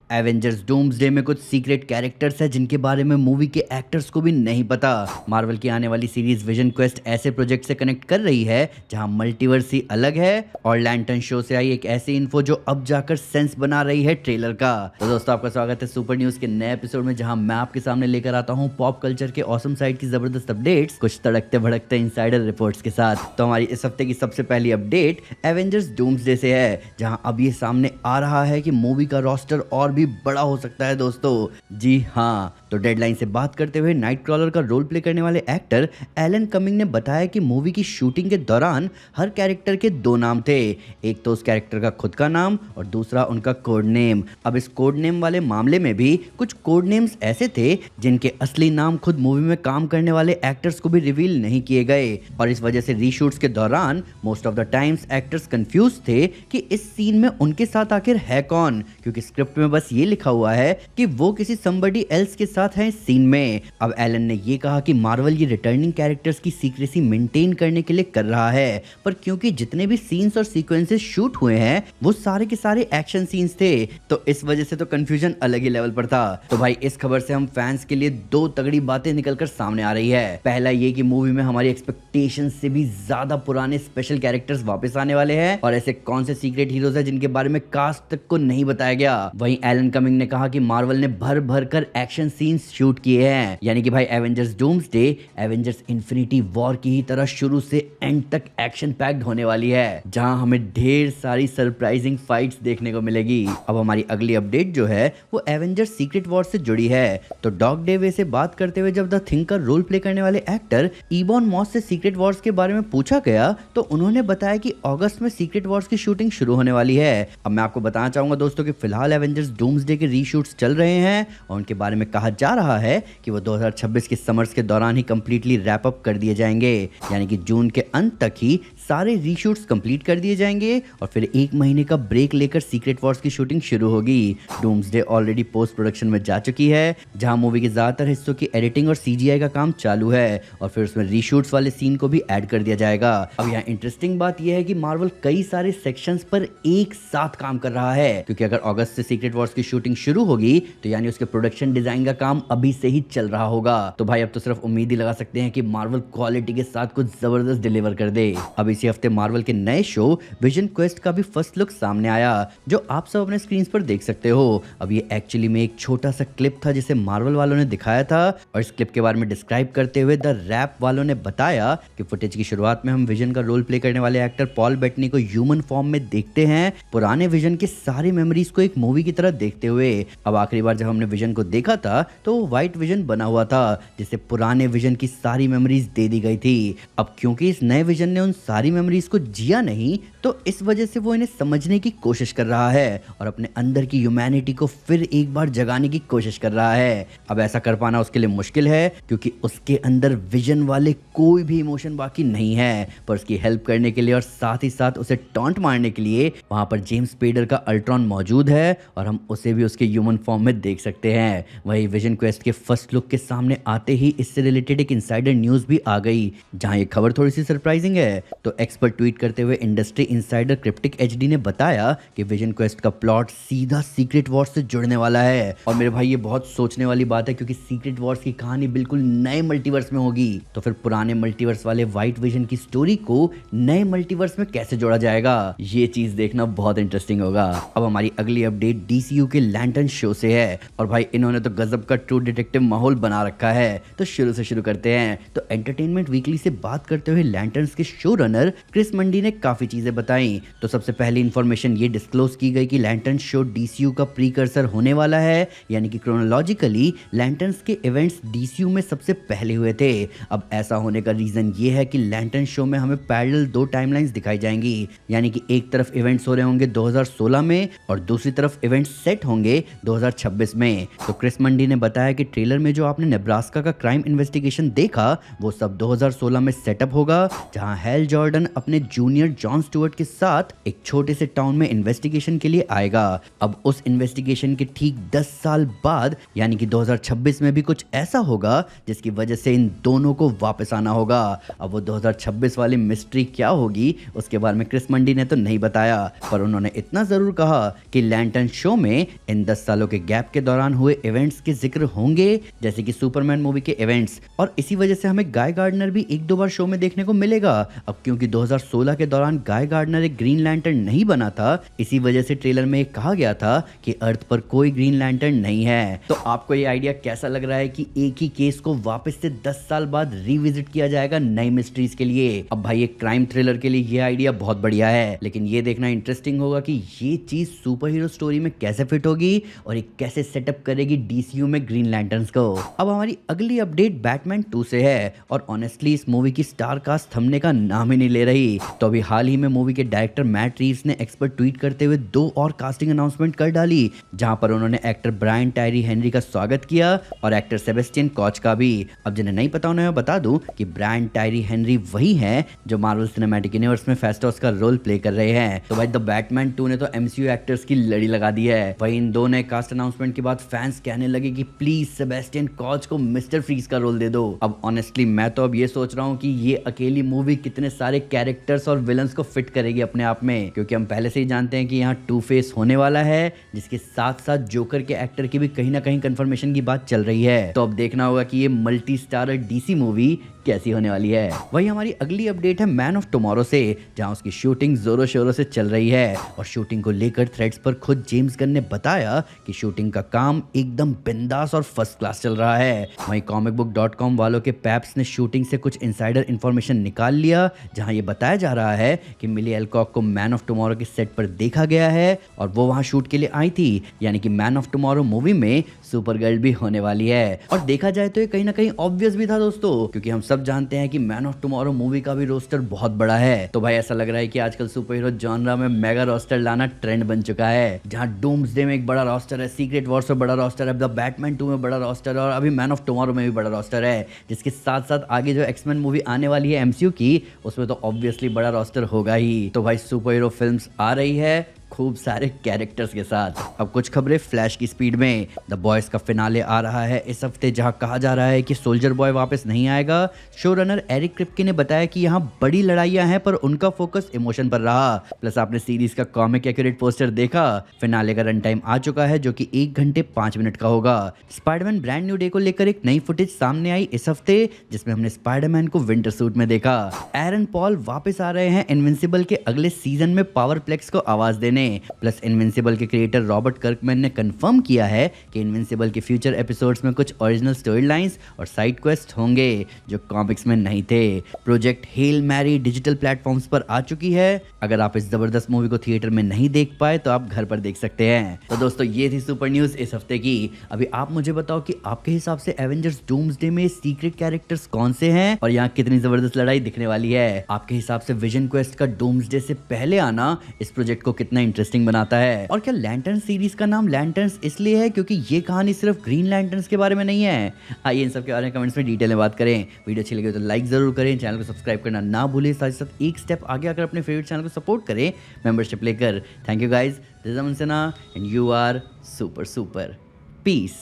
Avengers doomsday में कुछ secret characters हैं जिनके बारे में मूवी के एक्टर्स को भी नहीं पता। मार्वल की आने वाली सीरीज विजन क्वेस्ट ऐसे प्रोजेक्ट से कनेक्ट कर रही है जहां मल्टीवर्स ही अलग है, और लैंटर्न शो से आई एक ऐसी इन्फो जो अब जाकर सेंस बना रही है ट्रेलर का। तो दोस्तों, आपका स्वागत है सुपर न्यूज के नए एपिसोड में, जहां मैं आपके सामने लेकर आता हूं पॉप कल्चर के ऑसम साइड की जबरदस्त अपडेट्स, कुछ तड़कते भड़कते इनसाइडर रिपोर्ट्स के साथ। तो हमारी इस हफ्ते की सबसे पहली अपडेट एवेंजर्स डूम्सडे से है, जहां अब ये सामने आ रहा है कि मूवी का रोस्टर और भी बड़ा हो सकता है दोस्तों। जी हाँ, तो डेडलाइन से बात करते हुए नाइट क्रॉलर का रोल प्ले करने वाले एक्टर एलन कमिंग ने बताया कि मूवी की शूटिंग के दौरान हर कैरेक्टर के दो नाम थे, एक तो उस कैरेक्टर का खुद का नाम और दूसरा उनका कोड नेम। अब इस कोड नेम वाले मामले में भी कुछ कोड नेम्स ऐसे थे जिनके असली नाम खुद मूवी में काम करने वाले एक्टर्स को भी रिवील नहीं किए गए, और इस वजह से रीशूट्स के दौरान most of the times actors confuse थे कि इस सीन में उनके साथ आखिर है कौन, क्योंकि स्क्रिप्ट में बस ये लिखा हुआ है कि वो किसी somebody else के साथ हैं इस सीन में। अब एलन ने ये कहा कि मार्वल ये रिटर्निंग कैरेक्टर्स की सीक्रेसी मेंटेन करने के लिए कर रहा है, पर क्योंकि जितने भी सीन्स और सीक्वेंसेस शूट हुए हैं वो सारे के सारे एक्शन सीन्स थे, तो इस वजह से तो कंफ्यूजन अलग ही लेवल पर था। तो भाई, इस खबर से हम फैंस के लिए दो तगड़ी बातें निकलकर सामने आ रही है। पहला ये कि मूवी में हमारी एक्सपेक्टेशन से भी ज्यादा पुराने स्पेशल कैरेक्टर्स वापस आने वाले हैं, और ऐसे कौन से सीक्रेट हीरोज हैं जिनके बारे में कास्ट तक को नहीं बताया गया। वहीं एलन कमिंग ने कहा कि मार्वल ने भर भर कर एक्शन सीन्स शूट किए हैं, यानी कि भाई Avengers doomsday Avengers infinity war की ही तरह शुरू से एंड तक एक्शन पैक्ड होने वाली है, जहां हमें ढेर सारी सरप्राइजिंग फाइट्स देखने को मिलेगी। अब हमारी अगली अपडेट जो है वो एवेंजर्स सीक्रेट वॉर से जुड़ी है। तो डॉग डेवे से बात करते हुए जब द थिंग का रोल प्ले करने वाले एक्टर इबॉन मॉस से सीक्रेट वॉर्स के बारे में पूछा गया, तो उन्होंने बताया कि अगस्त में सीक्रेट वॉर्स की शूटिंग शुरू होने वाली है। अब मैं आपको बताना चाहूंगा दोस्तों कि फिलहाल एवेंजर्स डूम्सडे के रीशूट्स चल रहे हैं, और उनके बारे में कहा जा रहा है कि वो 2026 के समर्स के दौरान ही कंप्लीटली रैप अप कर दिए जाएंगे, यानी कि जून के अंत तक ही सारे रीशूट्स कंप्लीट कर दिए जाएंगे, और फिर एक महीने का ब्रेक लेकर सीक्रेट वॉर्स की शूटिंग शुरू होगी। डूम्सडे ऑलरेडी पोस्ट प्रोडक्शन में जा चुकी है, जहां मूवी के ज्यादातर हिस्सों की एडिटिंग और सीजीआई का काम चालू है, और फिर उसमें रीशूट्स वाले सीन को भी ऐड कर दिया जाएगा। अब यहाँ इंटरेस्टिंग बात यह है कि मार्वल कई सारे सेक्शंस पर एक साथ काम कर रहा है, क्योंकि अगर अगस्त से सीक्रेट वॉर्स की शूटिंग शुरू होगी तो यानी उसके प्रोडक्शन डिजाइन का काम अभी से ही चल रहा होगा। तो भाई, अब तो सिर्फ उम्मीद ही लगा सकते हैं कि मार्वल क्वालिटी के साथ कुछ जबरदस्त डिलीवर कर दे। अब इसी हफ्ते मार्वल के नए शो विजन क्वेस्ट का भी फर्स्ट लुक सामने आया, जो आप सब अपने स्क्रीन पर देख सकते हो। अब ये एक्चुअली में एक छोटा सा क्लिप था जिसे मार्वल वालों ने दिखाया था, और इस क्लिप के बारे में डिस्क्राइब करते हुए द रैप वालों ने बताया कि फुटेज की शुरुआत में हम विजन का रोल प्ले करने वाले एक्टर पॉल बेटनी को ह्यूमन फॉर्म में देखते हैं, पुराने विजन के सारी मेमोरीज को एक मूवी की तरह देखते हुए। अब आखिरी बार जब हमने विजन को देखा था तो वो व्हाइट विजन बना हुआ था, जिसे पुराने विजन की सारी मेमोरीज दे दी गई थी। अब क्योंकि इस नए विजन ने उन सारी मेमोरीज को जिया नहीं, तो इस वजह से वो इन्हें समझने की कोशिश कर रहा है और अपने अंदर की ह्यूमैनिटी को फिर एक बार जगाने की कोशिश कर रहा है। अब ऐसा कर पाना उसके लिए मुश्किल है, क्योंकि उसके अंदर विजन वाले कोई भी इमोशन बाकी नहीं है, पर उसकी हेल्प करने के लिए और साथ ही साथ उसे टॉन्ट मारने के लिए वहां पर जेम्स स्पेडर का अल्ट्रॉन मौजूद है, और हम उसे भी उसके ह्यूमन फॉर्म में देख सकते हैं। वही विजन क्वेस्ट के फर्स्ट लुक के सामने आते ही इससे रिलेटेड एक इनसाइडर न्यूज भी आ गई, जहां ये खबर थोड़ी सी सरप्राइजिंग है। तो एक्सपर्ट ट्वीट करते हुए इंडस्ट्री इनसाइडर क्रिप्टिक एचडी ने बताया कि विजन क्वेस्ट का प्लॉट सीधा सीक्रेट वॉर्स से जुड़ने वाला है। और मेरे भाई, ये बहुत सोचने वाली बात है, क्योंकि सीक्रेट वॉर्स की कहानी बिल्कुल नए मल्टीवर्स में होगी, तो फिर पुराने मल्टीवर्स वाले व्हाइट विजन की स्टोरी को नए मल्टीवर्स में कैसे जोड़ा जाएगा, ये चीज देखना बहुत इंटरेस्टिंग होगा। अब हमारी अगली अपडेट डीसीयू के लैंटर्न शो से है, और भाई इन्होंने तो गजब का ट्रू डिटेक्टिव माहौल बना रखा है। तो शुरू से शुरू करते हैं। तो एंटरटेनमेंट वीकली से बात करते हुए लैंटर्न्स के शो रनर क्रिस मंडी ने काफी चीजें बताई। तो सबसे पहली इंफॉर्मेशन ये डिस्क्लोज की गई कि लैंटर्न शो डीसीयू का प्रीकर्सर होने वाला है, यानी कि क्रोनोलॉजिकली लैंटर्न्स के इवेंट्स डीसीयू में सबसे पहले हुए थे। अब ऐसा होने का रीजन ये है कि लैंटर्न शो में हमें पैरेलल दो टाइमलाइंस दिखाई जाएंगी, यानी कि एक तरफ इवेंट्स हो रहे होंगे 2016 में और दूसरी तरफ इवेंट्स सेट होंगे 2026 में। तो क्रिस मंडी ने बताया कि ट्रेलर में जो आपने नेब्रास्का का क्राइम इन्वेस्टिगेशन देखा वो सब 2016 में सेटअप होगा, जहां हेल जॉर्डन गॉर्डन अपने जूनियर जॉन स्टुअर्ट के साथ एक छोटे से टाउन में इन्वेस्टिगेशन के लिए आएगा। अब उस इन्वेस्टिगेशन के ठीक 10 साल बाद यानी कि 2026 में भी कुछ ऐसा होगा जिसकी वजह से इन दोनों को वापस आना होगा। अब वो 2026 वाली मिस्ट्री क्या होगी उसके बारे में क्रिस मंडी ने तो नहीं बताया, पर उन्होंने इतना जरूर कहा कि लैंटर्न शो में इन 10 सालों के गैप के दौरान हुए इवेंट्स के जिक्र होंगे, जैसे कि सुपरमैन मूवी के इवेंट्स, और इसी वजह से हमें गाय गार्डनर भी एक दो बार शो में देखने को मिलेगा। अब क्योंकि 2016 के दौरान गाय गार्डनर एक ग्रीन लैंटर्न नहीं बना था, इसी वजह से ट्रेलर में कहा गया था कि अर्थ पर कोई ग्रीन लैंटर्न नहीं है। तो आपको ये आइडिया कैसा लग रहा है कि एक ही केस को वापस से 10 साल बाद रिविजिट किया जाएगा नई मिस्ट्रीज के लिए? अब भाई एक क्राइम थ्रिलर के लिए ये आइडिया बहुत बढ़िया है, लेकिन ये देखना इंटरेस्टिंग होगा कि ये चीज सुपर हीरो स्टोरी में कैसे फिट होगी और ये कैसे सेटअप करेगी डीसीयू में ग्रीन लैंटर्न्स को। अब हमारी अगली अपडेट बैटमैन 2 से है, और ऑनेस्टली इस मूवी की स्टार कास्ट थमने का नाम ही नहीं ले रही। तो अभी हाल ही में मूवी के डायरेक्टर मैट रीव्स ने एक्सपर्ट ट्वीट करते हुए 2 और कास्टिंग अनाउंसमेंट कर डाली, जहां पर उन्होंने एक्टर ब्रायन टायरी हेनरी का स्वागत किया और एक्टर सेबेस्टियन कॉच का भी। अब जिन्हें नहीं पता उन्हें मैं बता दूं कि ब्रायन टायरी हेनरी वही हैं जो मार्वल सिनेमैटिक यूनिवर्स में फेस्टोस का रोल प्ले कर रहे हैं। तो भाई द बैटमैन 2 ने तो एमसीयू एक्टर्स की लड़ी लगा दी है। वही इन 2 नए कास्ट अनाउंसमेंट के बाद फैंस कहने लगे कि प्लीज सेबेस्टियन कॉच को मिस्टर फ्रीज का रोल दे दो। अब ऑनेस्टली मैं तो अब ये सोच रहा हूँ कि ये अकेली मूवी कितने सारे कैरेक्टर्स और विलन्स को फिट करेगी अपने आप में, क्योंकि हम पहले से ही जानते हैं कि यहाँ टू फेस होने वाला है, जिसके साथ साथ जोकर के एक्टर की भी कहीं ना कहीं कंफर्मेशन की बात चल रही है। तो अब देखना होगा कि ये मल्टी स्टारर डीसी मूवी कैसी होने वाली है। वही हमारी अगली अपडेट है मैन ऑफ टुमारो से, जहां उसकी शूटिंग जोरों शोरों से चल रही है, और शूटिंग को लेकर थ्रेड्स पर खुद जेम्स गन ने बताया कि शूटिंग का काम एकदम बिंदास और फर्स्ट क्लास चल रहा है। वहीं comicbook.com वालों के पैप्स ने शूटिंग से कुछ इनसाइडर इंफॉर्मेशन निकाल लिया, जहां ये बताया जा रहा है कि मिली एल्कॉक को मैन ऑफ टुमारो के सेट पर देखा गया है और वो वहां शूट के लिए आई थी, यानी कि मैन ऑफ टुमारो मूवी में सुपर गर्ल भी होने वाली है। और देखा जाए तो ये कहीं ना कहीं ऑब्वियस भी था दोस्तों, क्योंकि हम सब जानते हैं कि मैन ऑफ टुमारो मूवी का भी रोस्टर बहुत बड़ा है। तो भाई ऐसा लग रहा है कि आजकल सुपर हीरो जॉनरा में मेगा रोस्टर लाना ट्रेंड बन चुका है, जहां डूम्सडे में एक बड़ा रोस्टर है, सीक्रेट वॉर्स में बड़ा रोस्टर है, द बैटमैन 2 में बड़ा रोस्टर है, और अभी मैन ऑफ टुमारो में भी बड़ा रोस्टर है, जिसके साथ साथ आगे जो एक्समैन मूवी आने वाली है एमसीयू की, उसमें तो ऑब्वियसली बड़ा रोस्टर होगा ही। तो भाई सुपर हीरो फिल्म्स आ रही है खूब सारे कैरेक्टर्स के साथ। अब कुछ खबरें फ्लैश की स्पीड में। द बॉयज का फिनाले आ रहा है इस हफ्ते, जहां कहा जा रहा है कि सोल्जर बॉय वापस नहीं आएगा। शो रनर एरिक क्रिप्के ने बताया कि यहाँ बड़ी लड़ाइयां हैं, पर उनका फोकस इमोशन पर रहा। प्लस आपने सीरीज का कॉमिक एक्यूरेट पोस्टर देखा। फिनाले का रन टाइम आ चुका है, जो कि 1 घंटे 5 मिनट का होगा। स्पाइडरमैन ब्रांड न्यू डे को लेकर एक नई फुटेज सामने आई इस हफ्ते, जिसमें हमने स्पाइडरमैन को विंटर सूट में देखा। एरन पॉल वापस आ रहे हैं इनविंसिबल के अगले सीजन में पावर प्लेक्स को आवाज देने। प्लस इनविंसिबल के क्रिएटर रॉबर्ट कर्कमैन ने कंफर्म किया है कि इनविंसिबल के फ्यूचर एपिसोड्स में कुछ ओरिजिनल स्टोरी लाइंस और साइड क्वेस्ट होंगे जो कॉमिक्स में नहीं थे। Project Hail Mary digital platforms पर आ चुकी है। अगर आप इस जबरदस्त मूवी को थिएटर में नहीं देख पाए तो आप घर पर देख सकते हैं। तो दोस्तों ये थी सुपर न्यूज इस हफ्ते की। अभी आप मुझे बताओ कि आपके हिसाब से एवेंजर्स डूम्सडे में सीक्रेट कैरेक्टर्स कौन से हैं और यहाँ कितनी जबरदस्त लड़ाई दिखने वाली है। आपके हिसाब से विजन क्वेस्ट का डूम्सडे से पहले आना इस प्रोजेक्ट को कितना इंटरेस्टिंग बनाता है। और क्या लैंटर्न सीरीज का नाम लैंटर्न्स इसलिए है क्योंकि ये कहानी सिर्फ ग्रीन लैंटर्न्स के बारे में नहीं है? आइए इन सब के बारे में कमेंट्स में डिटेल में बात करें। वीडियो अच्छी लगी तो लाइक जरूर करें, चैनल को सब्सक्राइब करना ना भूलें, साथ ही साथ एक स्टेप आगे आकर अपने फेवरेट चैनल को सपोर्ट करें मेंबरशिप लेकर। Thank you guys, this is Aman Sinha and you are super super. Piece.